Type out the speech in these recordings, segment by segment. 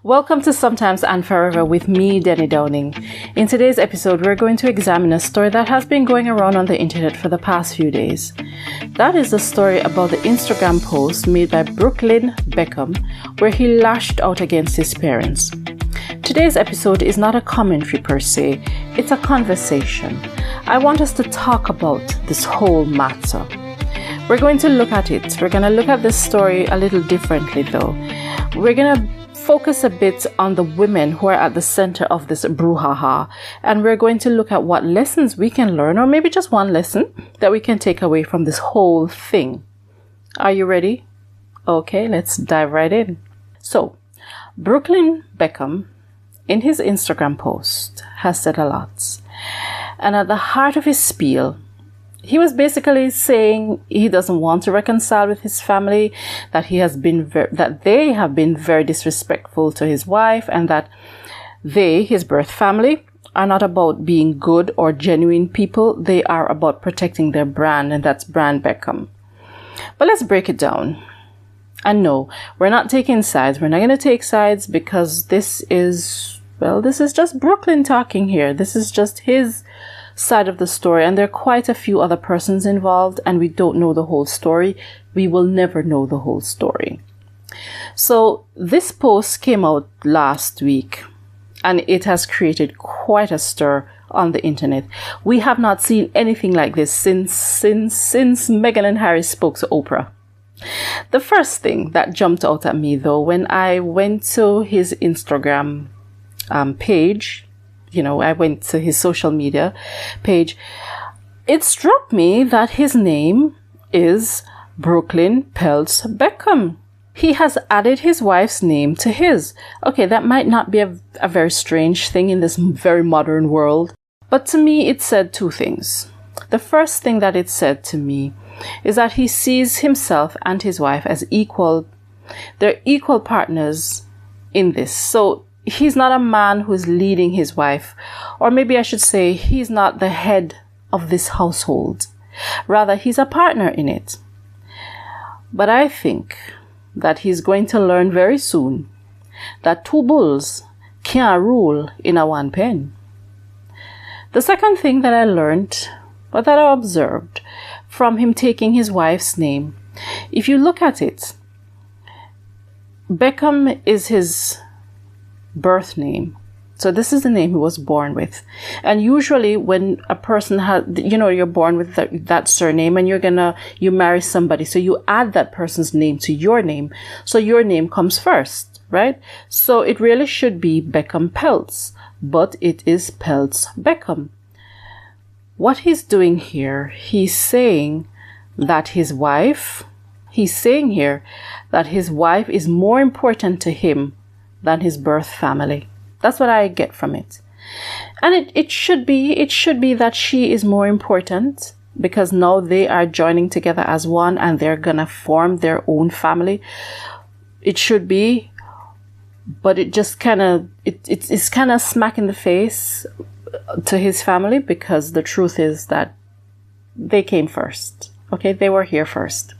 Welcome to Sometimes and Forever with me, Denny Downing. In today's episode, we're going to examine a story that has been going around on the internet for the past few days. That is the story about the Instagram post made by Brooklyn Beckham, where he lashed out against his parents. Today's episode is not a commentary per se, it's a conversation. I want us to talk about this whole matter. We're going to look at it. We're going to look at this story a little differently though. We're going to focus a bit on the women who are at the center of this brouhaha, and we're going to look at what lessons we can learn, or maybe just one lesson that we can take away from this whole thing. Are you ready? Okay, let's dive right in. So, Brooklyn Beckham, in his Instagram post, has said a lot. And at the heart of his spiel, he was basically saying he doesn't want to reconcile with his family, that they have been very disrespectful to his wife, and that they, his birth family, are not about being good or genuine people. They are about protecting their brand, and that's brand Beckham. But let's break it down. And no, we're not taking sides. We're not going to take sides because this is just Brooklyn talking here. This is just his side of the story, and there are quite a few other persons involved, and we don't know the whole story. We will never know the whole story. So this post came out last week, and it has created quite a stir on the internet. We have not seen anything like this since Meghan and Harry spoke to Oprah. The first thing that jumped out at me though, when I went to his Instagram page, I went to his social media page, it struck me that his name is Brooklyn Peltz Beckham. He has added his wife's name to his. Okay, that might not be a very strange thing in this very modern world, but to me it said two things. The first thing that it said to me is that he sees himself and his wife as equal. They're equal partners in this. So he's not a man who's leading his wife, or maybe I should say he's not the head of this household. Rather, he's a partner in it. But I think that he's going to learn very soon that two bulls can't rule in a one pen. The second thing that I learned, or that I observed from him taking his wife's name, if you look at it, Beckham is his birth name. So this is the name he was born with. And usually when a person you're born with that surname, and you marry somebody, so you add that person's name to your name. So your name comes first, right? So it really should be Beckham Peltz, but it is Peltz Beckham. What he's doing here, he's saying his wife is more important to him than his birth family. That's what I get from it. And it should be that she is more important, because now they are joining together as one and they're gonna form their own family. It should be, but it just it's kind of smack in the face to his family, because the truth is that they came first. Okay, they were here first.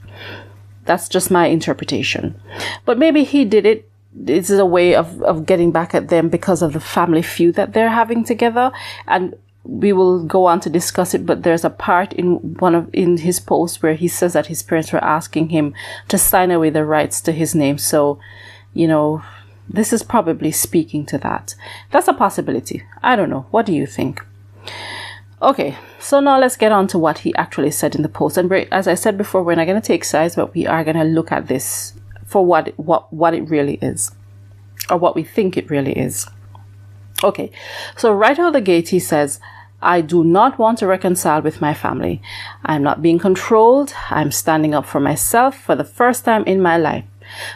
That's just my interpretation. But maybe he did it. This is a way of getting back at them because of the family feud that they're having together. And we will go on to discuss it, but there's a part in his post where he says that his parents were asking him to sign away the rights to his name. So, this is probably speaking to that. That's a possibility. I don't know. What do you think? Okay, so now let's get on to what he actually said in the post. And as I said before, we're not going to take sides, but we are going to look at this for what it really is, or what we think it really is. Okay, so right out of the gate he says, I do not want to reconcile with my family. I'm not being controlled. I'm standing up for myself for the first time in my life.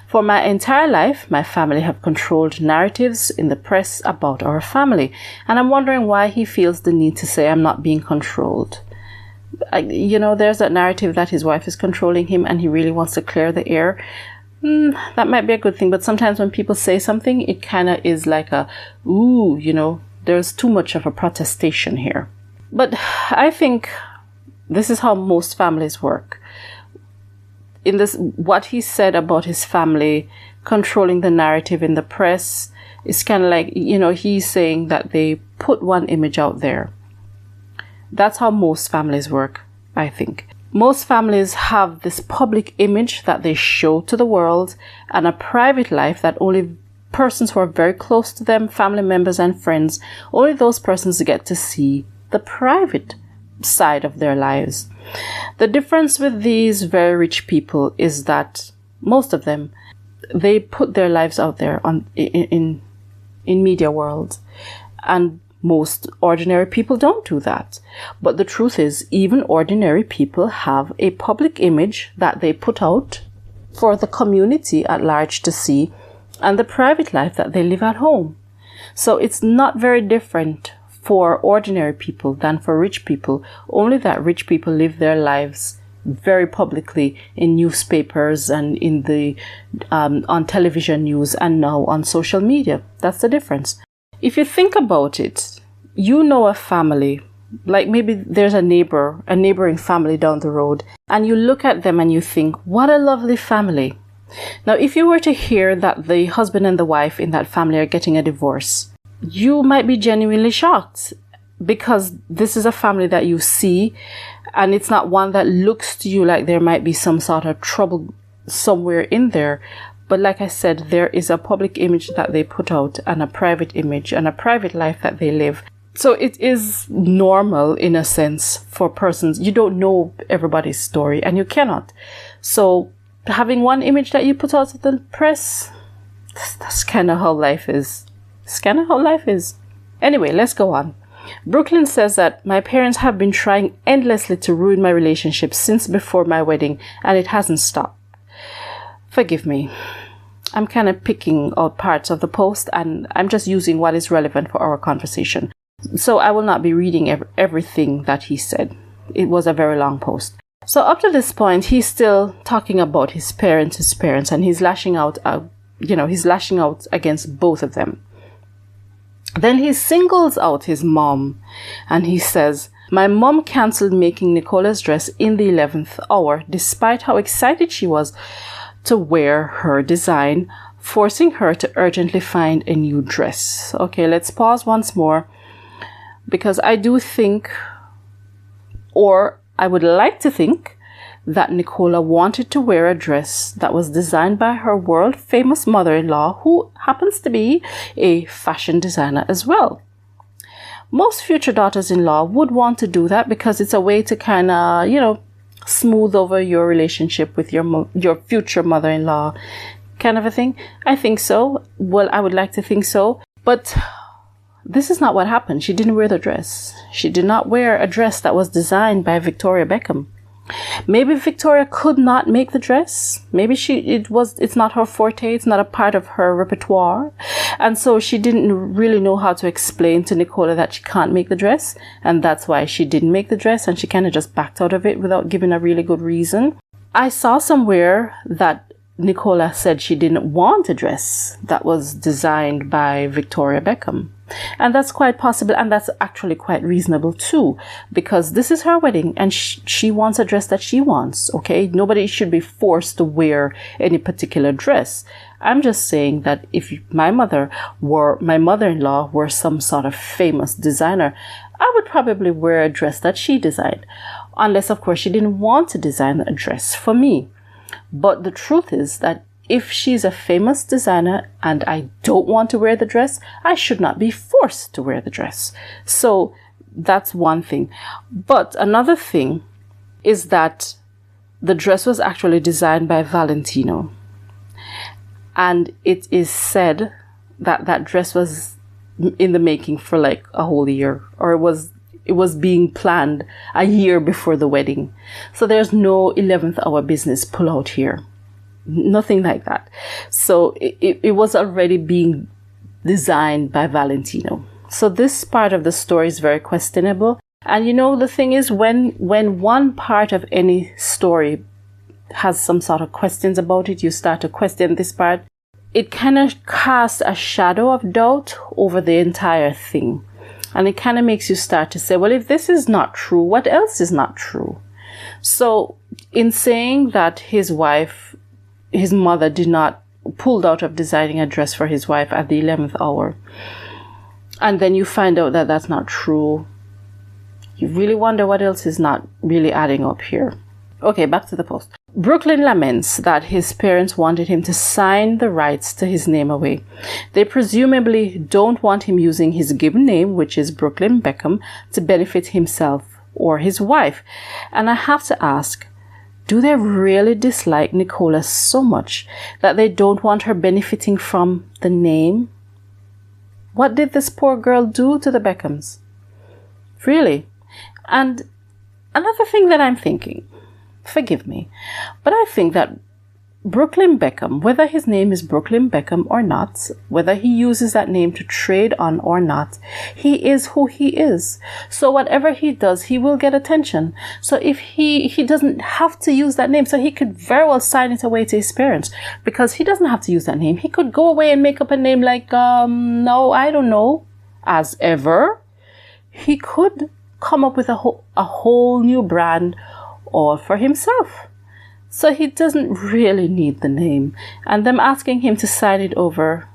For my entire life, my family have controlled narratives in the press about our family, and I'm wondering why he feels the need to say I'm not being controlled. There's that narrative that his wife is controlling him and he really wants to clear the air. That might be a good thing, but sometimes when people say something, it kind of is like there's too much of a protestation here. But I think this is how most families work. In this, what he said about his family controlling the narrative in the press. It's kind of like, he's saying that they put one image out there. That's how most families work, I think. Most families have this public image that they show to the world and a private life that only persons who are very close to them, family members and friends, only those persons get to see the private side of their lives. The difference with these very rich people is that most of them, they put their lives out there in media world, and most ordinary people don't do that. But the truth is, even ordinary people have a public image that they put out for the community at large to see, and the private life that they live at home. So it's not very different for ordinary people than for rich people, only that rich people live their lives very publicly in newspapers and in the on television news and now on social media. That's the difference. If you think about it, a family, like maybe there's a neighboring family down the road, and you look at them and you think, what a lovely family. Now, if you were to hear that the husband and the wife in that family are getting a divorce, you might be genuinely shocked, because this is a family that you see, and it's not one that looks to you like there might be some sort of trouble somewhere in there. But like I said, there is a public image that they put out and a private image and a private life that they live. So it is normal in a sense for persons. You don't know everybody's story, and you cannot. So having one image that you put out to the press, that's kind of how life is. It's kind of how life is. Anyway, let's go on. Brooklyn says that my parents have been trying endlessly to ruin my relationship since before my wedding, and it hasn't stopped. Forgive me. I'm kind of picking out parts of the post, and I'm just using what is relevant for our conversation. So I will not be reading everything that he said. It was a very long post. So up to this point, he's still talking about his parents, and he's lashing out, he's lashing out against both of them. Then he singles out his mom, and he says, my mom cancelled making Nicola's dress in the 11th hour, despite how excited she was to wear her design, forcing her to urgently find a new dress. Okay, let's pause once more, because I do think, or I would like to think, that Nicola wanted to wear a dress that was designed by her world-famous mother-in-law, who happens to be a fashion designer as well. Most future daughters-in-law would want to do that because it's a way to kind of, smooth over your relationship with your future mother-in-law, kind of a thing. I think so. Well, I would like to think so. But this is not what happened. She didn't wear the dress. She did not wear a dress that was designed by Victoria Beckham. Maybe Victoria could not make the dress. Maybe it's not her forte. It's not a part of her repertoire. And so she didn't really know how to explain to Nicola that she can't make the dress. And that's why she didn't make the dress. And she kind of just backed out of it without giving a really good reason. I saw somewhere that Nicola said she didn't want a dress that was designed by Victoria Beckham. And that's quite possible, and that's actually quite reasonable too, because this is her wedding and she wants a dress that she wants, okay? Nobody should be forced to wear any particular dress. I'm just saying that if my mother-in-law were some sort of famous designer, I would probably wear a dress that she designed, unless of course she didn't want to design a dress for me. But the truth is that if she's a famous designer and I don't want to wear the dress, I should not be forced to wear the dress. So that's one thing. But another thing is that the dress was actually designed by Valentino. And it is said that that dress was in the making for like a whole year, or it was being planned a year before the wedding. So there's no 11th hour business pull out here. Nothing like that. So it was already being designed by Valentino. So this part of the story is very questionable. And the thing is, when one part of any story has some sort of questions about it, you start to question this part. It kind of casts a shadow of doubt over the entire thing. And it kind of makes you start to say, well, if this is not true, what else is not true? So in saying that his mother did not pulled out of designing a dress for his wife at the 11th hour. And then you find out that that's not true. You really wonder what else is not really adding up here. Okay, back to the post. Brooklyn laments that his parents wanted him to sign the rights to his name away. They presumably don't want him using his given name, which is Brooklyn Beckham, to benefit himself or his wife. And I have to ask, do they really dislike Nicola so much that they don't want her benefiting from the name? What did this poor girl do to the Beckhams? Really? And another thing that I'm thinking, forgive me, but I think that Brooklyn Beckham, whether his name is Brooklyn Beckham or not, whether he uses that name to trade on or not, he is who he is. So whatever he does, he will get attention. So if he doesn't have to use that name, so he could very well sign it away to his parents, because he doesn't have to use that name. He could go away and make up a name like, no, I don't know, as ever. He could come up with a whole new brand all for himself. So he doesn't really need the name. And them asking him to sign it over,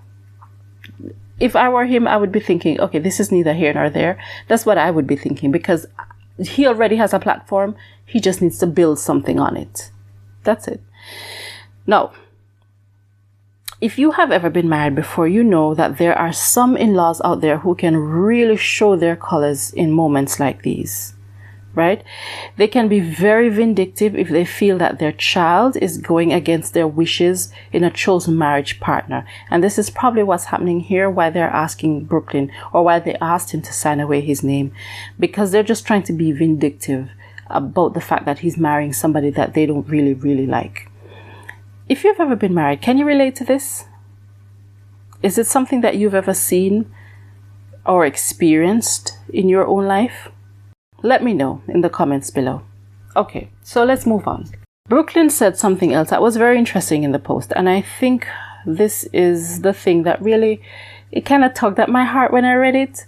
if I were him, I would be thinking, okay, this is neither here nor there. That's what I would be thinking, because he already has a platform. He just needs to build something on it. That's it. Now, if you have ever been married before, you know that there are some in-laws out there who can really show their colors in moments like these. Right? They can be very vindictive if they feel that their child is going against their wishes in a chosen marriage partner. And this is probably what's happening here, why they're asking Brooklyn, or why they asked him to sign away his name, because they're just trying to be vindictive about the fact that he's marrying somebody that they don't really, really like. If you've ever been married, can you relate to this? Is it something that you've ever seen or experienced in your own life? Let me know in the comments below. Okay, so let's move on. Brooklyn said something else that was very interesting in the post, and I think this is the thing that really, it kind of tugged at my heart when I read it.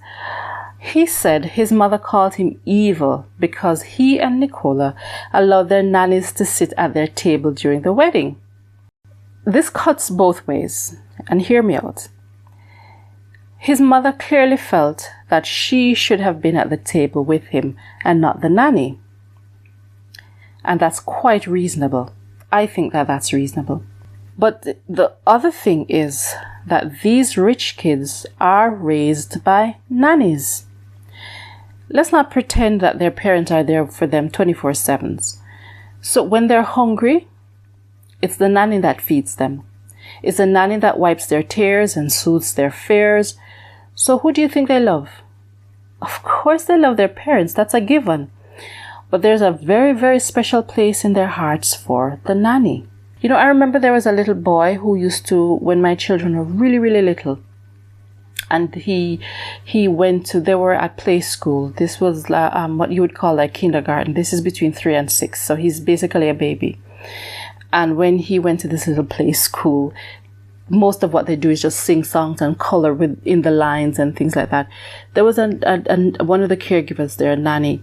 He said his mother called him evil because he and Nicola allowed their nannies to sit at their table during the wedding. This cuts both ways, and hear me out. His mother clearly felt that she should have been at the table with him and not the nanny. And that's quite reasonable. I think that that's reasonable. But the other thing is that these rich kids are raised by nannies. Let's not pretend that their parents are there for them 24/7. So when they're hungry, it's the nanny that feeds them. It's the nanny that wipes their tears and soothes their fears. So who do you think they love? Of course they love their parents. That's a given. But there's a very, very special place in their hearts for the nanny. You know, I remember there was a little boy who used to, when my children were really, really little, and they were at play school. This was what you would call like kindergarten. This is between 3 and 6. So he's basically a baby. And when he went to this little play school, most of what they do is just sing songs and color within the lines and things like that. There was one of the caregivers there, a nanny,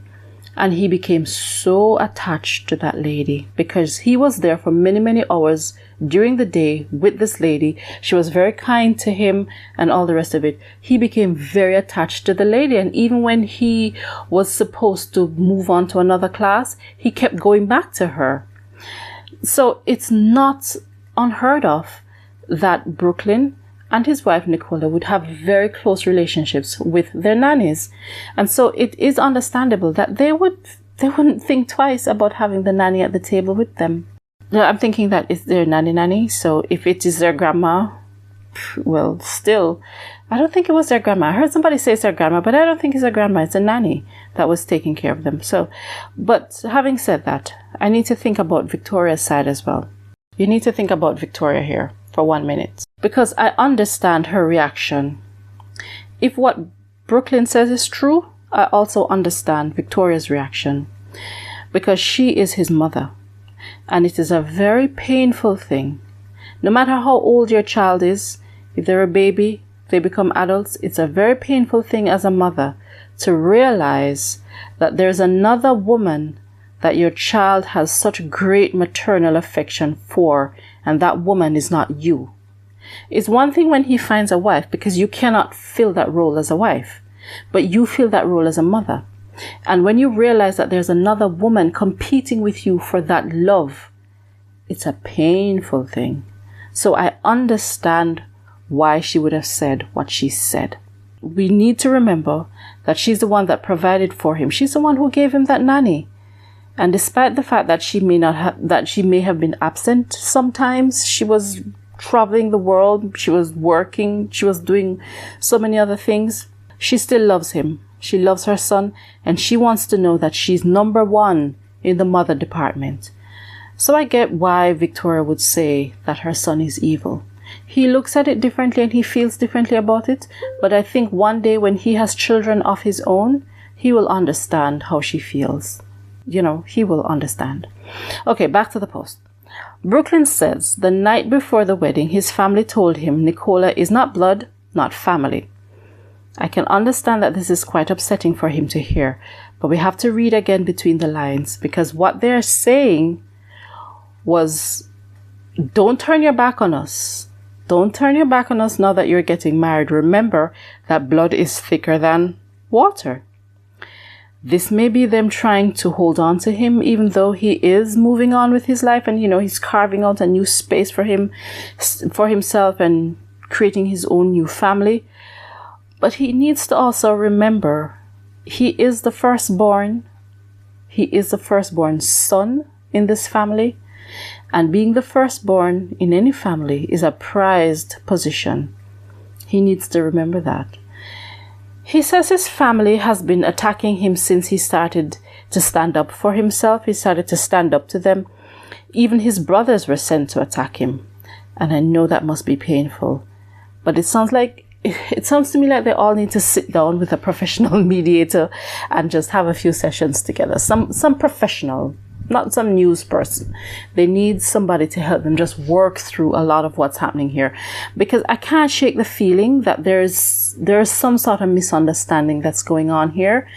and he became so attached to that lady because he was there for many, many hours during the day with this lady. She was very kind to him and all the rest of it. He became very attached to the lady, and even when he was supposed to move on to another class, he kept going back to her. So it's not unheard of that Brooklyn and his wife Nicola would have very close relationships with their nannies. And so it is understandable that they wouldn't think twice about having the nanny at the table with them. Now, I'm thinking that it's their nanny. So if it is their grandma, well, still, I don't think it was their grandma. I heard somebody say it's their grandma, but I don't think it's their grandma. It's a nanny that was taking care of them. So, but having said that, I need to think about Victoria's side as well. You need to think about Victoria here for 1 minute, because I understand her reaction. If what Brooklyn says is true, I also understand Victoria's reaction, because she is his mother, and it is a very painful thing. No matter how old your child is, if they're a baby, they become adults, it's a very painful thing as a mother to realize that there's another woman that your child has such great maternal affection for, and that woman is not you. It's one thing when he finds a wife, because you cannot fill that role as a wife, but you fill that role as a mother. And when you realize that there's another woman competing with you for that love, it's a painful thing. So I understand why she would have said what she said. We need to remember that she's the one that provided for him. She's the one who gave him that nanny. And despite the fact that she may have been absent sometimes, she was traveling the world, she was working, she was doing so many other things, she still loves him. She loves her son, and she wants to know that she's number one in the mother department. So I get why Victoria would say that her son is evil. He looks at it differently and he feels differently about it, but I think one day when he has children of his own, he will understand how she feels. He will understand. Okay, back to the post. Brooklyn says the night before the wedding, his family told him Nicola is not blood, not family. I can understand that this is quite upsetting for him to hear, but we have to read again between the lines, because what they're saying was, don't turn your back on us. Don't turn your back on us now that you're getting married. Remember that blood is thicker than water. This may be them trying to hold on to him, even though he is moving on with his life and, he's carving out a new space for himself and creating his own new family. But he needs to also remember he is the firstborn. He is the firstborn son in this family. And being the firstborn in any family is a prized position. He needs to remember that. He says his family has been attacking him since he started to stand up for himself. He started to stand up to them. Even his brothers were sent to attack him. And I know that must be painful. But it sounds to me like they all need to sit down with a professional mediator and just have a few sessions together. Some professional, not some news person. They need somebody to help them just work through a lot of what's happening here, because I can't shake the feeling that there's some sort of misunderstanding that's going on here,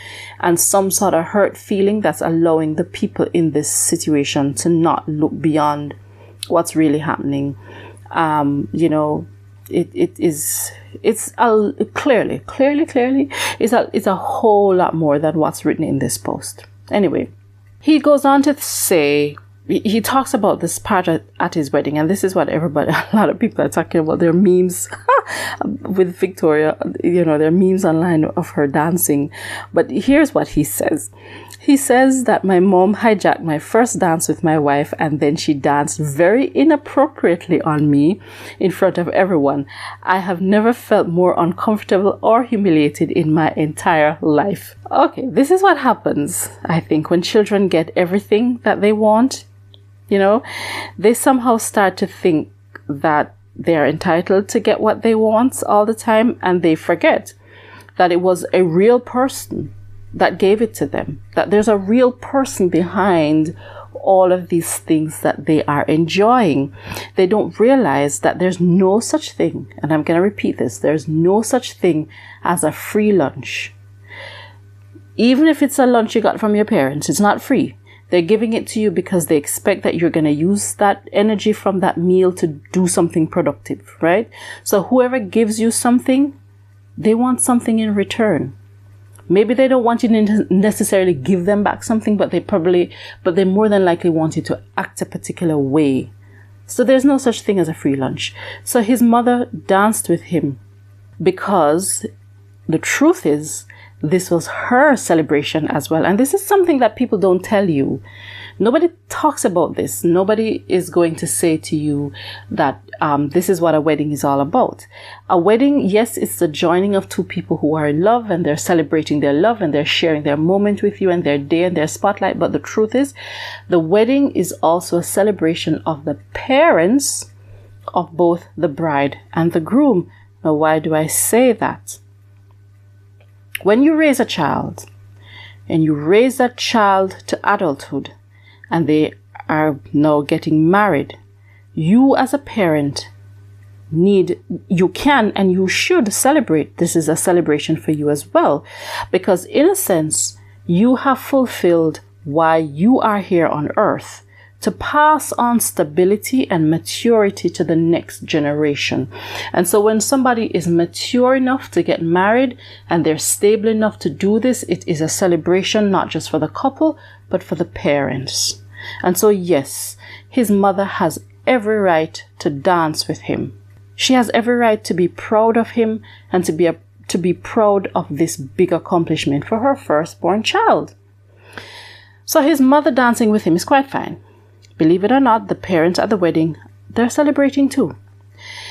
and some sort of hurt feeling that's allowing the people in this situation to not look beyond what's really happening. It's clearly it's a whole lot more than what's written in this post. Anyway, he goes on to say, he talks about this part at his wedding, and this is what a lot of people are talking about. Their memes with Victoria, their memes online of her dancing. But here's what he says. He says that my mom hijacked my first dance with my wife, and then she danced very inappropriately on me in front of everyone. I have never felt more uncomfortable or humiliated in my entire life. Okay, this is what happens, I think, when children get everything that they want. They somehow start to think that they're entitled to get what they want all the time, and they forget that it was a real person that gave it to them, that there's a real person behind all of these things that they are enjoying. They don't realize that there's no such thing, and I'm going to repeat this, there's no such thing as a free lunch. Even if it's a lunch you got from your parents, it's not free. They're giving it to you because they expect that you're going to use that energy from that meal to do something productive, right? So whoever gives you something, they want something in return. Maybe they don't want you to necessarily give them back something, but they more than likely want you to act a particular way. So there's no such thing as a free lunch. So his mother danced with him because the truth is, this was her celebration as well. And this is something that people don't tell you. Nobody talks about this. Nobody is going to say to you that this is what a wedding is all about. A wedding, yes, it's the joining of two people who are in love, and they're celebrating their love, and they're sharing their moment with you and their day and their spotlight. But the truth is, the wedding is also a celebration of the parents of both the bride and the groom. Now, why do I say that? When you raise a child, and you raise that child to adulthood, and they are now getting married, you as a parent you can and you should celebrate. This is a celebration for you as well, because in a sense, you have fulfilled why you are here on earth to pass on stability and maturity to the next generation. And so when somebody is mature enough to get married and they're stable enough to do this, it is a celebration not just for the couple, but for the parents. And so yes, his mother has every right to dance with him. She has every right to be proud of him and to be proud of this big accomplishment for her firstborn child. So his mother dancing with him is quite fine. Believe it or not, the parents at the wedding, they're celebrating too.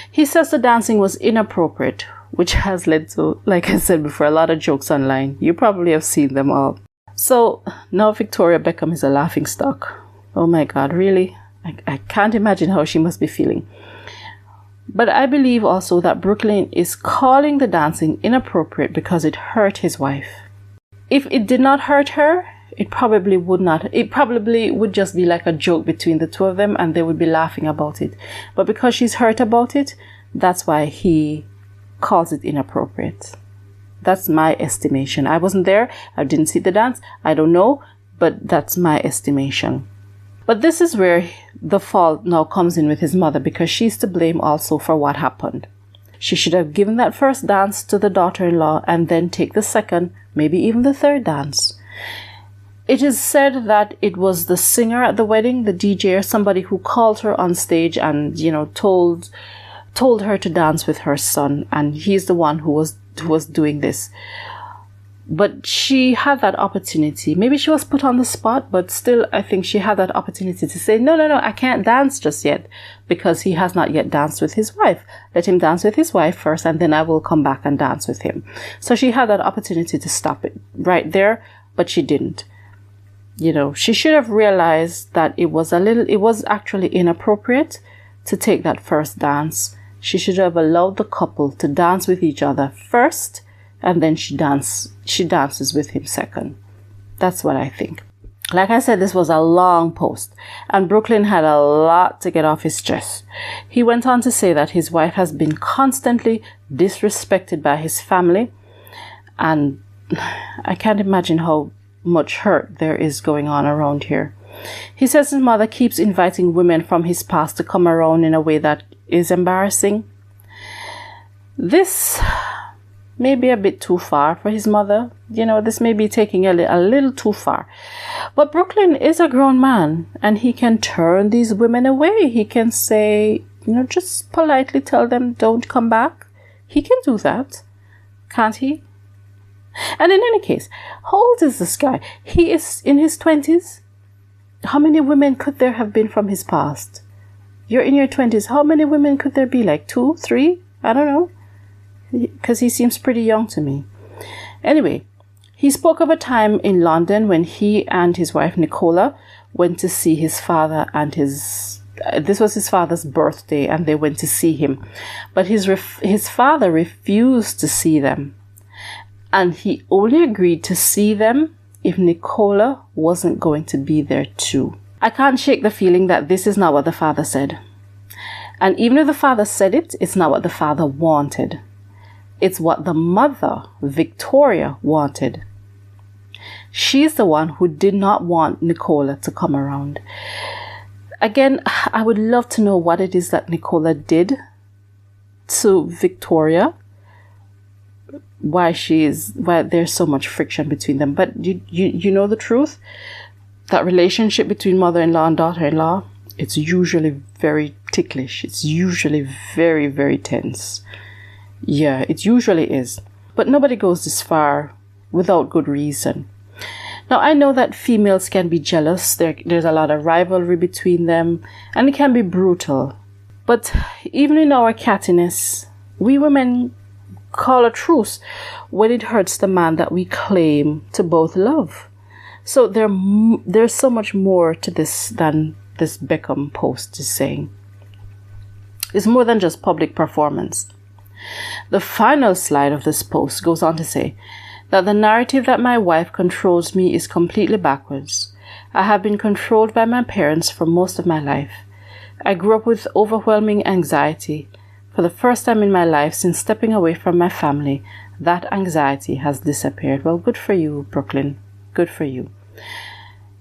He says the dancing was inappropriate, which has led to, like I said before, a lot of jokes online. You probably have seen them all. So now Victoria Beckham is a laughingstock. Oh my God, really? I can't imagine how she must be feeling. But I believe also that Brooklyn is calling the dancing inappropriate because it hurt his wife. If it did not hurt her, it probably would not. It probably would just be like a joke between the two of them and they would be laughing about it. But because she's hurt about it, that's why he calls it inappropriate. That's my estimation. I wasn't there. I didn't see the dance. I don't know. But that's my estimation. But this is where the fault now comes in with his mother, because she's to blame also for what happened. She should have given that first dance to the daughter-in-law and then take the second, maybe even the third dance. It is said that it was the singer at the wedding, the DJ or somebody, who called her on stage and, told her to dance with her son. And he's the one who was doing this. But she had that opportunity. Maybe she was put on the spot, but still, I think she had that opportunity to say, no, I can't dance just yet because he has not yet danced with his wife. Let him dance with his wife first and then I will come back and dance with him. So she had that opportunity to stop it right there, but she didn't. She should have realized that it was actually inappropriate to take that first dance. She should have allowed the couple to dance with each other first, and then she dances with him second. That's what I think. Like I said, this was a long post, and Brooklyn had a lot to get off his chest. He went on to say that his wife has been constantly disrespected by his family, and I can't imagine how much hurt there is going on around here. He says his mother keeps inviting women from his past to come around in a way that is embarrassing. This may be a bit too far for his mother. This may be taking a little too far. But Brooklyn is a grown man and he can turn these women away. He can say, just politely tell them, don't come back. He can do that, can't he? And in any case, how old is this guy? He is in his 20s. How many women could there have been from his past? You're in your 20s. How many women could there be? Like 2, 3? I don't know. Because he seems pretty young to me. Anyway, he spoke of a time in London when he and his wife Nicola went to see his father and this was his father's birthday and they went to see him. But his father refused to see them. And he only agreed to see them if Nicola wasn't going to be there too. I can't shake the feeling that this is not what the father said. And even if the father said it, it's not what the father wanted. It's what the mother, Victoria, wanted. She's the one who did not want Nicola to come around. Again, I would love to know what it is that Nicola did to Victoria. Why there's so much friction between them. But you know the truth? That relationship between mother-in-law and daughter-in-law, it's usually very ticklish. It's usually very, very tense. Yeah, it usually is. But nobody goes this far without good reason. Now, I know that females can be jealous. There's a lot of rivalry between them, and it can be brutal. But even in our cattiness, we women call a truce when it hurts the man that we claim to both love. So there's so much more to this than this Beckham post is saying. It's more than just public performance. The final slide of this post goes on to say that the narrative that my wife controls me is completely backwards. I have been controlled by my parents for most of my life. I grew up with overwhelming anxiety. For the first time in my life since stepping away from my family, that anxiety has disappeared. Well, good for you, Brooklyn. Good for you.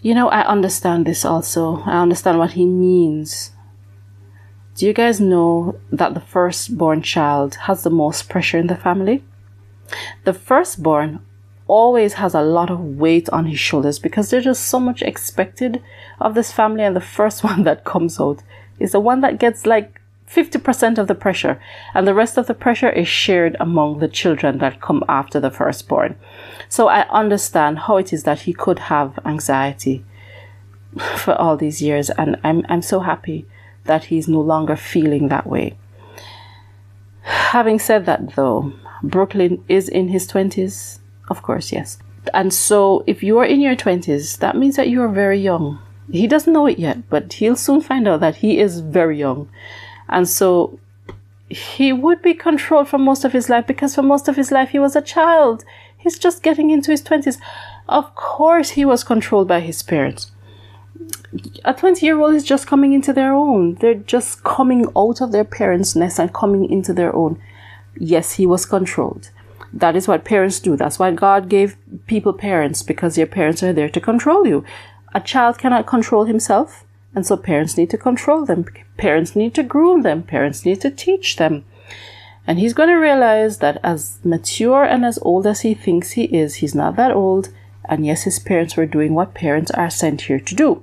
I understand this also. I understand what he means. Do you guys know that the firstborn child has the most pressure in the family? The firstborn always has a lot of weight on his shoulders because there's just so much expected of this family, and the first one that comes out is the one that gets like 50% of the pressure, and the rest of the pressure is shared among the children that come after the firstborn. So I understand how it is that he could have anxiety for all these years, and I'm so happy that he's no longer feeling that way. Having said that though, Brooklyn is in his 20s, of course, yes. And so if you are in your 20s, that means that you are very young. He doesn't know it yet, but he'll soon find out that he is very young. And so he would be controlled for most of his life, because for most of his life he was a child. He's just getting into his 20s. Of course he was controlled by his parents. A 20-year-old is just coming into their own. They're just coming out of their parents' nest and coming into their own. Yes, he was controlled. That is what parents do. That's why God gave people parents, because your parents are there to control you. A child cannot control himself, and so parents need to control them. Parents need to groom them. Parents need to teach them. And he's going to realize that as mature and as old as he thinks he is, he's not that old. And yes, his parents were doing what parents are sent here to do.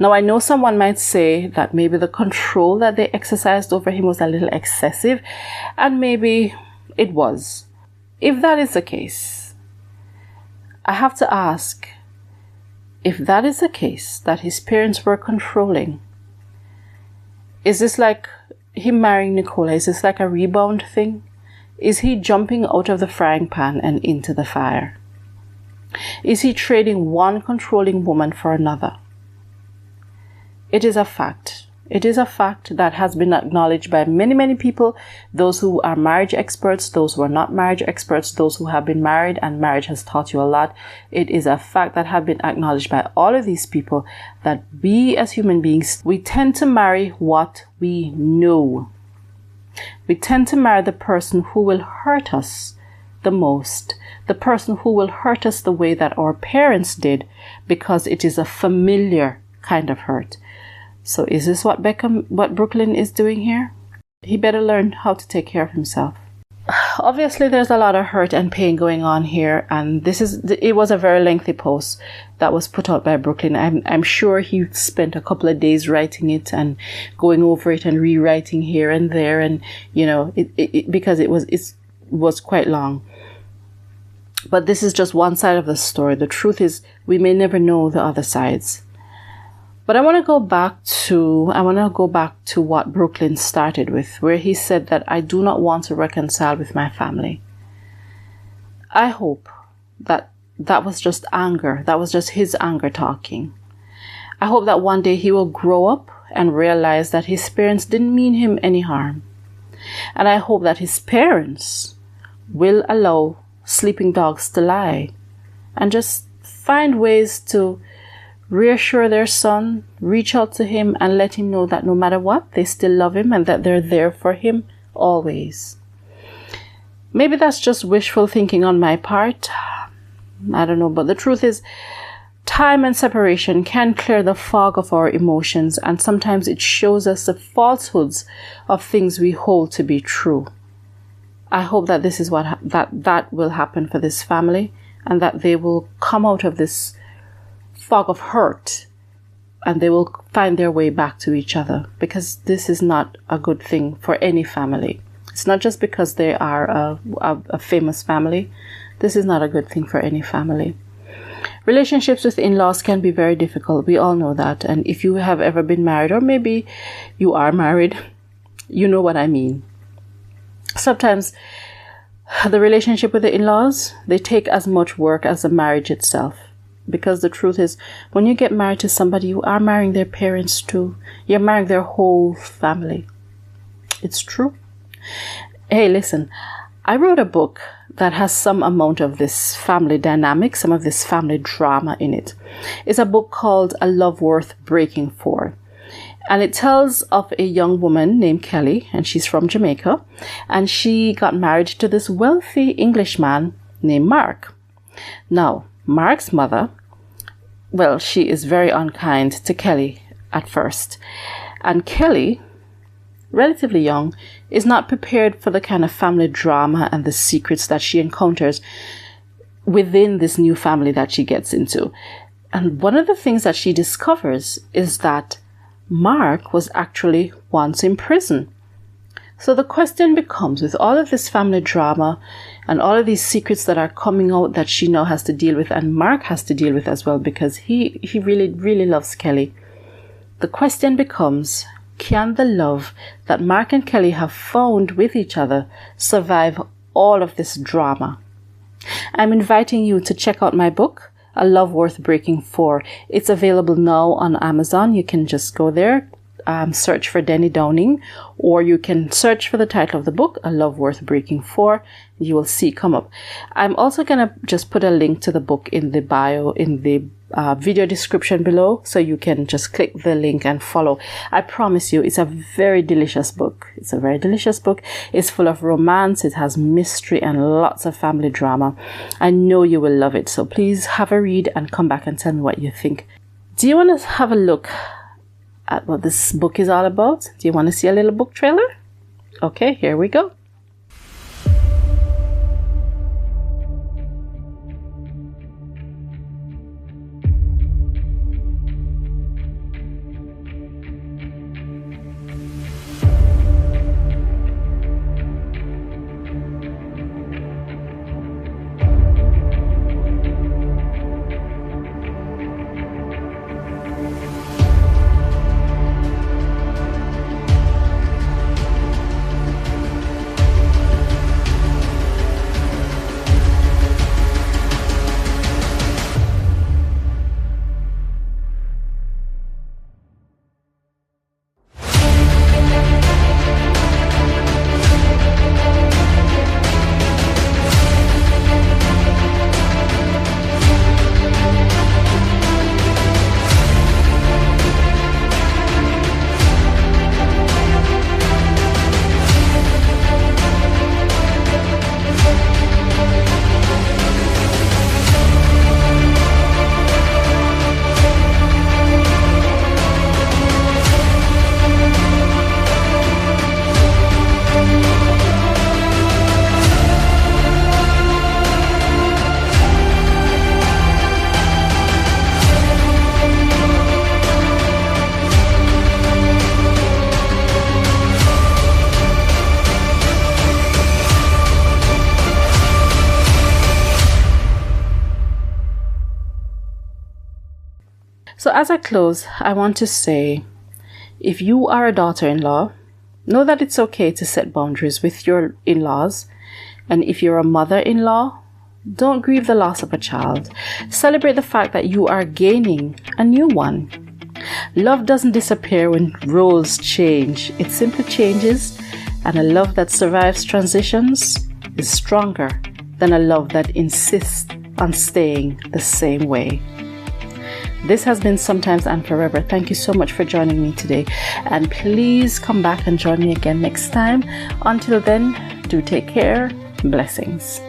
Now, I know someone might say that maybe the control that they exercised over him was a little excessive, and maybe it was. If that is the case, I have to ask, if that is the case, that his parents were controlling, is this like him marrying Nicola? Is this like a rebound thing? Is he jumping out of the frying pan and into the fire? Is he trading one controlling woman for another? It is a fact. It is a fact that has been acknowledged by many, many people, those who are marriage experts, those who are not marriage experts, those who have been married and marriage has taught you a lot. It is a fact that have been acknowledged by all of these people that we as human beings, we tend to marry what we know. We tend to marry the person who will hurt us the most, the person who will hurt us the way that our parents did, because it is a familiar kind of hurt. So is this what Brooklyn is doing here? He better learn how to take care of himself. Obviously, there's a lot of hurt and pain going on here, and it was a very lengthy post that was put out by Brooklyn. I'm sure he spent a couple of days writing it and going over it and rewriting here and there, and because it was quite long. But this is just one side of the story. The truth is, we may never know the other sides. But I want to go back to what Brooklyn started with, where he said that I do not want to reconcile with my family. I hope that was just anger. That was just his anger talking. I hope that one day he will grow up and realize that his parents didn't mean him any harm. And I hope that his parents will allow sleeping dogs to lie and just find ways to reassure their son, reach out to him and let him know that no matter what, they still love him and that they're there for him always. Maybe that's just wishful thinking on my part. I don't know, but the truth is, time and separation can clear the fog of our emotions, and sometimes it shows us the falsehoods of things we hold to be true. I hope that this is that will happen for this family, and that they will come out of this fog of hurt and they will find their way back to each other, because this is not a good thing for any family. It's not just because they are a famous family. This is not a good thing for any family. Relationships with in-laws can be very difficult. We all know that. And if you have ever been married, or maybe you are married, you know what I mean. Sometimes the relationship with the in-laws, they take as much work as the marriage itself. Because the truth is, when you get married to somebody, you are marrying their parents too. You're marrying their whole family. It's true. Hey, listen, I wrote a book that has some amount of this family dynamic, some of this family drama in it. It's a book called A Love Worth Breaking For. And it tells of a young woman named Kelly, and she's from Jamaica, and she got married to this wealthy Englishman named Mark. Now, Mark's mother well, she is very unkind to Kelly at first. And Kelly, relatively young, is not prepared for the kind of family drama and the secrets that she encounters within this new family that she gets into. And one of the things that she discovers is that Mark was actually once in prison. So the question becomes, with all of this family drama and all of these secrets that are coming out that she now has to deal with, and Mark has to deal with as well, because he really, really loves Kelly. The question becomes, can the love that Mark and Kelly have found with each other survive all of this drama? I'm inviting you to check out my book, A Love Worth Breaking For. It's available now on Amazon. You can just go there, search for Denny Downing, or you can search for the title of the book, A Love Worth Breaking For. You will see come up. I'm also going to just put a link to the book in the bio, in the video description below, so you can just click the link and follow. I promise you, it's a very delicious book. It's a very delicious book. It's full of romance. It has mystery and lots of family drama. I know you will love it. So please have a read and come back and tell me what you think. Do you want to have a look at what this book is all about? Do you want to see a little book trailer? Okay, here we go. So as I close, I want to say, if you are a daughter-in-law, know that it's okay to set boundaries with your in-laws. And if you're a mother-in-law, don't grieve the loss of a child. Celebrate the fact that you are gaining a new one. Love doesn't disappear when roles change. It simply changes, and a love that survives transitions is stronger than a love that insists on staying the same way. This has been Sometimes and Forever. Thank you so much for joining me today. And please come back and join me again next time. Until then, do take care. Blessings.